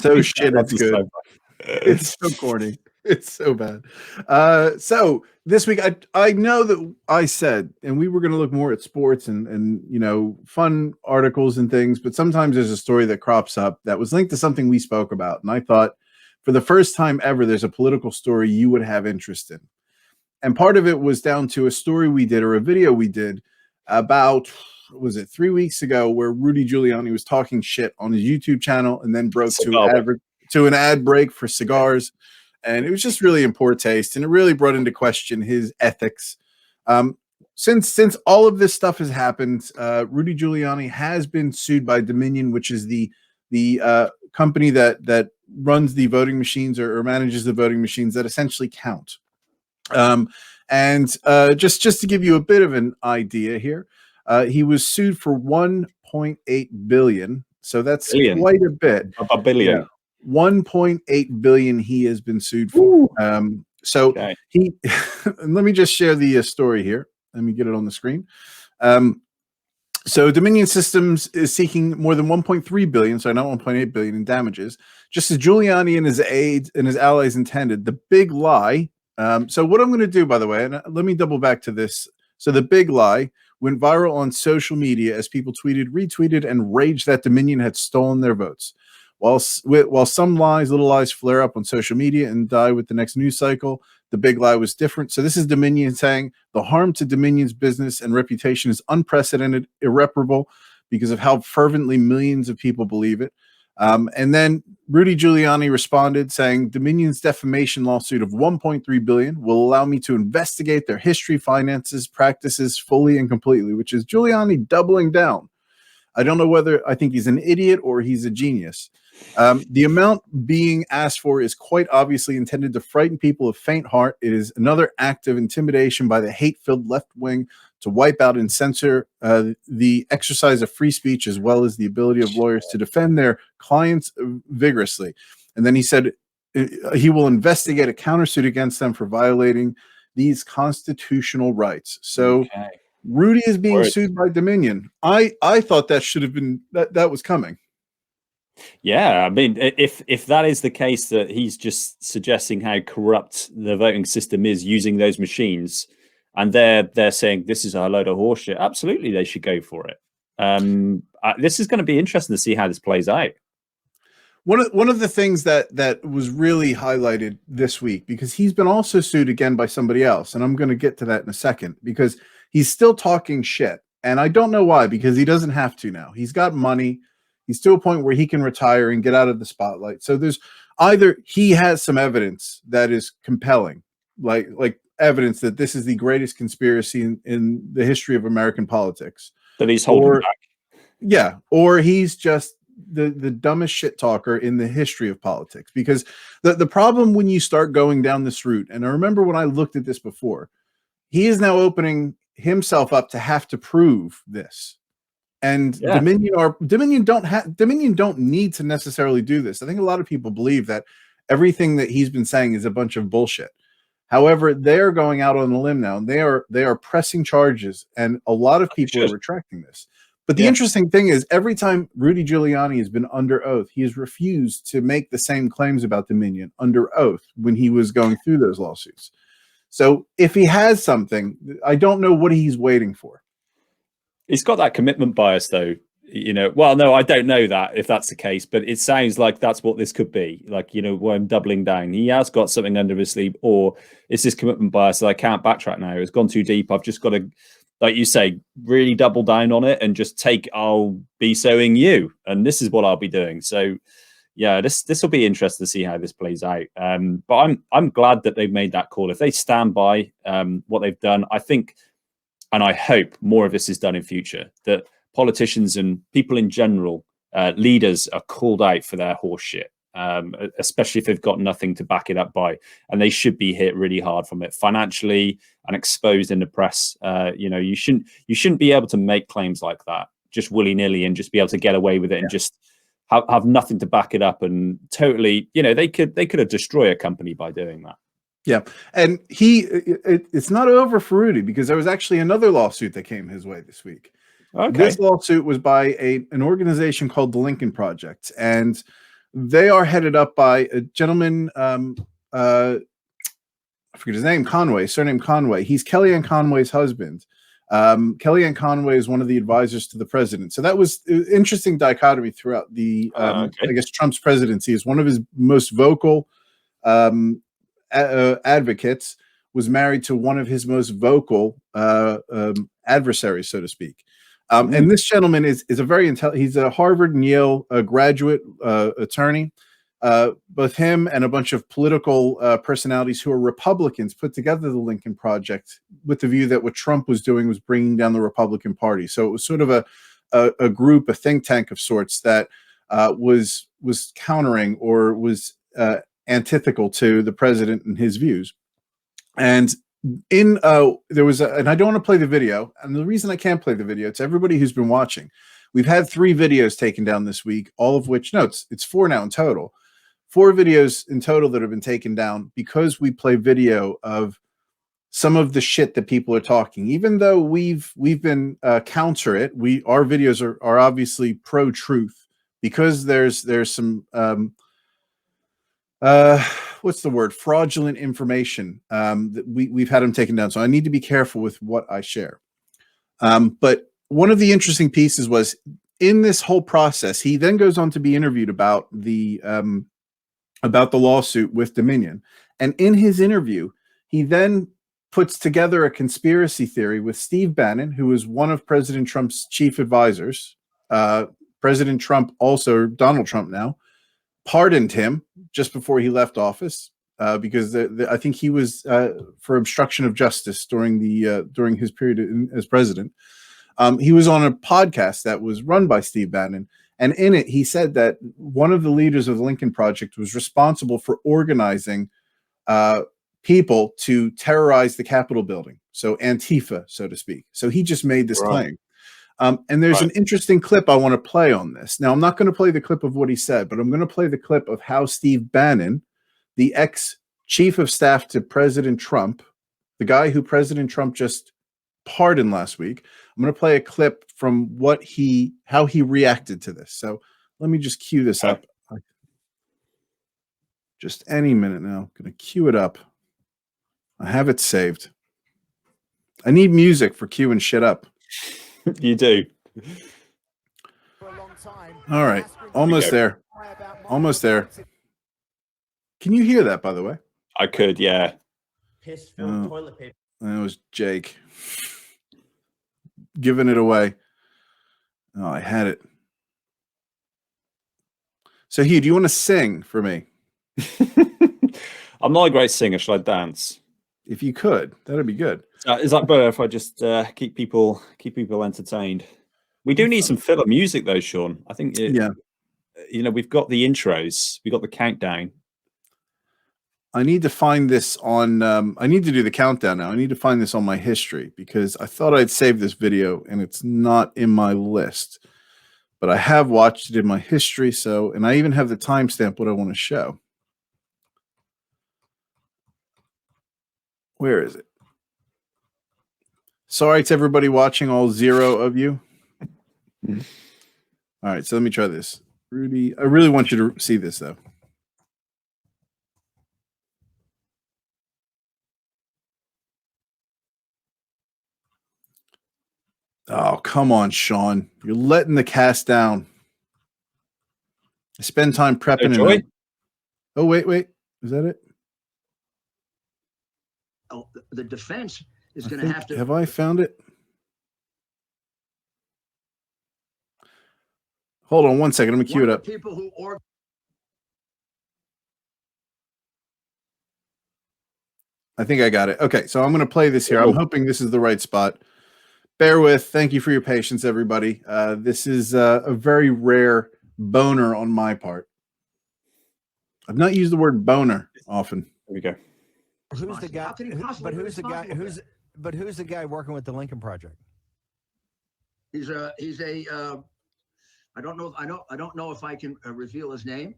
so shit. It's good. So It's so corny. It's so bad. So this week, I know that I said, and we were going to look more at sports and fun articles and things, but sometimes there's a story that crops up that was linked to something we spoke about, and I thought, for the first time ever, there's a political story you would have interest in, and part of it was down to a story we did or a video we did about. Was it 3 weeks ago where Rudy Giuliani was talking shit on his YouTube channel and then broke to an ad break for cigars. And it was just really in poor taste, and it really brought into question his ethics. Since all of this stuff has happened, Rudy Giuliani has been sued by Dominion, which is the company that runs the voting machines or manages the voting machines that essentially count. Just to give you a bit of an idea here, he was sued for 1.8 billion. So that's quite a bit. A billion. Yeah. 1.8 billion he has been sued for. He let me just share the story here. Let me get it on the screen. So Dominion Systems is seeking more than 1.3 billion, sorry, not 1.8 billion in damages, just as Giuliani and his aides and his allies intended. The big lie. So what I'm going to do, by the way, and let me double back to this. So the big lie went viral on social media as people tweeted, retweeted, and raged that Dominion had stolen their votes. While some little lies flare up on social media and die with the next news cycle, the big lie was different. So this is Dominion saying the harm to Dominion's business and reputation is unprecedented, irreparable, because of how fervently millions of people believe it. And then Rudy Giuliani responded saying Dominion's defamation lawsuit of 1.3 billion will allow me to investigate their history, finances, practices fully and completely, which is Giuliani doubling down. I don't know whether I think he's an idiot or he's a genius. The amount being asked for is quite obviously intended to frighten people of faint heart. It is another act of intimidation by the hate-filled left wing to wipe out and censor the exercise of free speech, as well as the ability of lawyers to defend their clients vigorously. And then he said he will investigate a countersuit against them for violating these constitutional rights. So Rudy is being sued by Dominion. I thought that should have been that was coming. Yeah, I mean, if that is the case, that he's just suggesting how corrupt the voting system is using those machines, and they're saying this is a load of horseshit, absolutely they should go for it. This is going to be interesting to see how this plays out. One of the things that was really highlighted this week, because he's been also sued again by somebody else, and I'm going to get to that in a second, because he's still talking shit, and I don't know why, because he doesn't have to now. He's got money. He's to a point where he can retire and get out of the spotlight. So there's either he has some evidence that is compelling, like evidence that this is the greatest conspiracy in the history of American politics. That he's holding back. Yeah, or he's just the dumbest shit talker in the history of politics. Because the problem when you start going down this route, and I remember when I looked at this before, he is now opening himself up to have to prove this. And Dominion don't need to necessarily do this. I think a lot of people believe that everything that he's been saying is a bunch of bullshit. However, they're going out on a limb now, and they are pressing charges, and a lot of people are retracting this. But the interesting thing is, every time Rudy Giuliani has been under oath, he has refused to make the same claims about Dominion under oath when he was going through those lawsuits. So if he has something, I don't know what he's waiting for. He's got that commitment bias, though. Well, no, I don't know that if that's the case, but it sounds like that's what this could be. Like, where I'm doubling down. He has got something under his sleeve, or it's this commitment bias that I can't backtrack now. It's gone too deep. I've just got to, like you say, really double down on it and just I'll be sowing you, and this is what I'll be doing. So, yeah, this will be interesting to see how this plays out. But I'm glad that they've made that call. If they stand by what they've done, I think. And I hope more of this is done in future, that politicians and people in general, leaders, are called out for their horse shit, especially if they've got nothing to back it up by. And they should be hit really hard from it financially and exposed in the press. You shouldn't be able to make claims like that just willy-nilly and just be able to get away with it and just have nothing to back it up. And totally, they could have destroyed a company by doing that. Yeah, and it's not over for Rudy, because there was actually another lawsuit that came his way this week. Okay. This lawsuit was by an organization called the Lincoln Project, and They are headed up by a gentleman, I forget his name, Conway, surname Conway. He's Kellyanne Conway's husband. Kellyanne Conway is one of the advisors to the president. So that was an interesting dichotomy throughout the, I guess, Trump's presidency. Is one of his most vocal advocates was married to one of his most vocal adversaries, so to speak. And this gentleman is a very intelligent. He's a Harvard and Yale graduate attorney. Both him and a bunch of political personalities who are Republicans put together the Lincoln Project with the view that what Trump was doing was bringing down the Republican Party. So it was sort of a group, a think tank of sorts that was countering or was antithetical to the president and his views. And there was and I don't want to play the video, and the reason I can't play the video, to everybody who's been watching, we've had 3 videos taken down this week, all of which, no, it's 4 now in total. 4 videos in total that have been taken down because we play video of some of the shit that people are talking. Even though we've been counter it, our videos are obviously pro-truth, because there's some what's the word, fraudulent information that we've had them taken down. So I need to be careful with what I share. But one of the interesting pieces was, in this whole process, he then goes on to be interviewed about the lawsuit with Dominion. And in his interview, he then puts together a conspiracy theory with Steve Bannon, who is one of President Trump's chief advisors. President Trump, also Donald Trump now, pardoned him just before he left office because I think he was for obstruction of justice during his period as president. He was on a podcast that was run by Steve Bannon, and in it he said that one of the leaders of the Lincoln Project was responsible for organizing people to terrorize the Capitol building, so Antifa, so to speak. So he just made this claim. And there's an interesting clip I want to play on this. Now, I'm not going to play the clip of what he said, but I'm going to play the clip of how Steve Bannon, the ex-chief of staff to President Trump, the guy who President Trump just pardoned last week, I'm going to play a clip from how he reacted to this. So let me just cue this up. Just any minute now. I'm going to cue it up. I have it saved. I need music for queuing shit up. You do. All right. Almost there. Almost there. Can you hear that, by the way? I could, yeah. Piss-filled toilet paper. That was Jake giving it away. Oh, I had it. So, Hugh, do you want to sing for me? I'm not a great singer. Shall I dance? If you could, that'd be good. Is that better if I just keep people entertained? We do need some filler music though, Sean. I think we've got the intros, we got the countdown. I need to find this on. I need to do the countdown now. I need to find this on my history because I thought I'd save this video and it's not in my list, but I have watched it in my history. So, and I even have the timestamp what I want to show. Where is it? Sorry to everybody watching, all 0 of you. All right, so let me try this. Rudy, I really want you to see this, though. Oh, come on, Sean. You're letting the cast down. I spend time prepping. Oh, wait. Is that it? Oh, the defense is going to have to. Have I found it? Hold on 1 second. Let me cue it up. People who I think I got it. Okay, so I'm going to play this here. I'm hoping this is the right spot. Bear with. Thank you for your patience, everybody. This is a very rare boner on my part. I've not used the word boner often. Here we go. Who's the guy? Who's the guy working with the Lincoln Project? He's a. I don't know. I don't know if I can reveal his name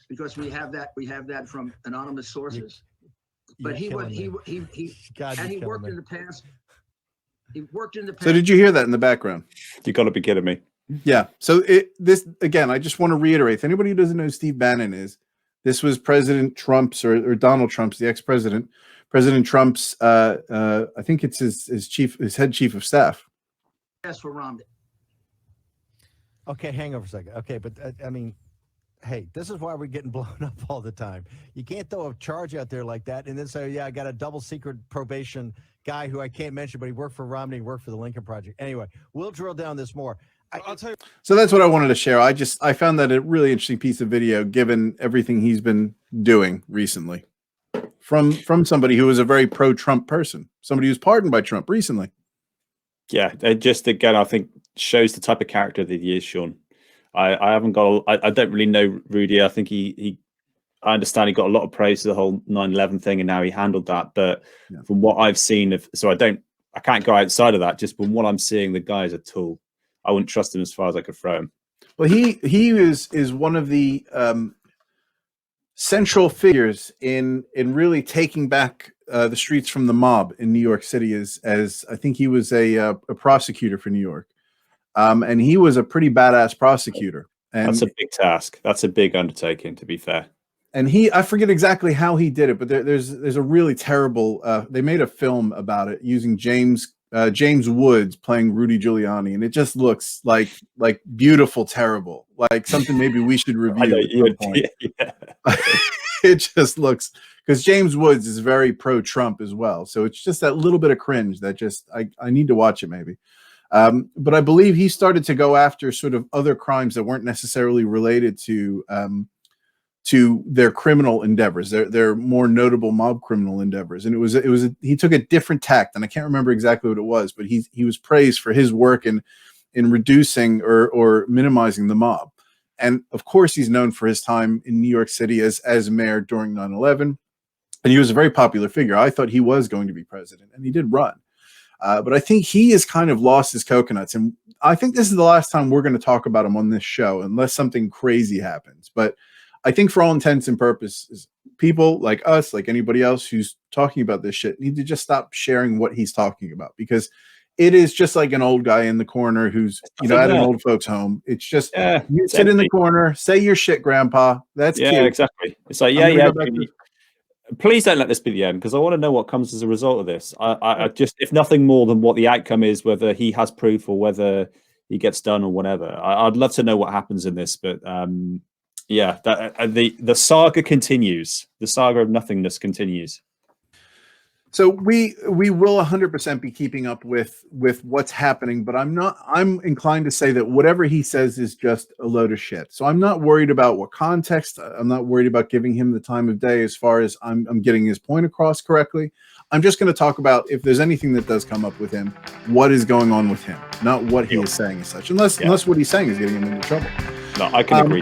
because we have that from anonymous sources. But he worked in the past. He worked in the past. So did you hear that in the background? You got to be kidding me. Yeah. So this again, I just want to reiterate. If anybody who doesn't know who Steve Bannon is, this was President Trump's or Donald Trump's, the ex-president, President Trump's. I think it's his head chief of staff. Yes, for Romney. Okay, hang on for a second. Okay, but I mean, hey, this is why we're getting blown up all the time. You can't throw a charge out there like that and then say, yeah, I got a double secret probation guy who I can't mention, but he worked for Romney, worked for the Lincoln Project. Anyway, we'll drill down this more. I'll tell you. So that's what I wanted to share. I found that a really interesting piece of video, given everything he's been doing recently, from somebody who was a very pro-Trump person, somebody who's pardoned by Trump recently. Yeah, it just again, I think shows the type of character that he is, Sean. I haven't got. I don't really know Rudy. I think I understand he got a lot of praise for the whole 9/11 thing, and now he handled that. But from what I've seen I can't go outside of that. Just from what I'm seeing, the guy is a tool. I wouldn't trust him as far as I could throw him. Well, he is one of the central figures in really taking back the streets from the mob in New York City. As I think he was a prosecutor for New York, and he was a pretty badass prosecutor. And that's a big task. That's a big undertaking, to be fair. And I forget exactly how he did it, but there's a really terrible. They made a film about it using James Woods playing Rudy Giuliani, and it just looks like beautiful, terrible, like something maybe we should review at some point. Yeah. It just looks, because James Woods is very pro-Trump as well, so it's just that little bit of cringe that just I need to watch it maybe. But I believe he started to go after sort of other crimes that weren't necessarily related to their criminal endeavors, their more notable mob criminal endeavors. And he took a different tact, and I can't remember exactly what it was, but he was praised for his work in reducing or minimizing the mob. And of course, he's known for his time in New York City as mayor during 9/11, and he was a very popular figure. I thought he was going to be president, and he did run. But I think he has kind of lost his coconuts, and I think this is the last time we're going to talk about him on this show, unless something crazy happens. But I think for all intents and purposes, people like us, like anybody else who's talking about this shit, need to just stop sharing what he's talking about, because it is just like an old guy in the corner who's, at an old folks home. It's just, you sit in the corner, say your shit, grandpa. That's cute. Exactly. It's like, please don't let this be the end, because I want to know what comes as a result of this. I just, if nothing more than what the outcome is, whether he has proof or whether he gets done or whatever. I'd love to know what happens in this, but the saga continues. The saga of nothingness continues. So we will 100% be keeping up with what's happening, but I'm inclined to say that whatever he says is just a load of shit. So I'm not worried about what context. I'm not worried about giving him the time of day as far as I'm getting his point across correctly. I'm just going to talk about, if there's anything that does come up with him, what is going on with him, not what he is saying as such, unless what he's saying is getting him into trouble. No, I can agree.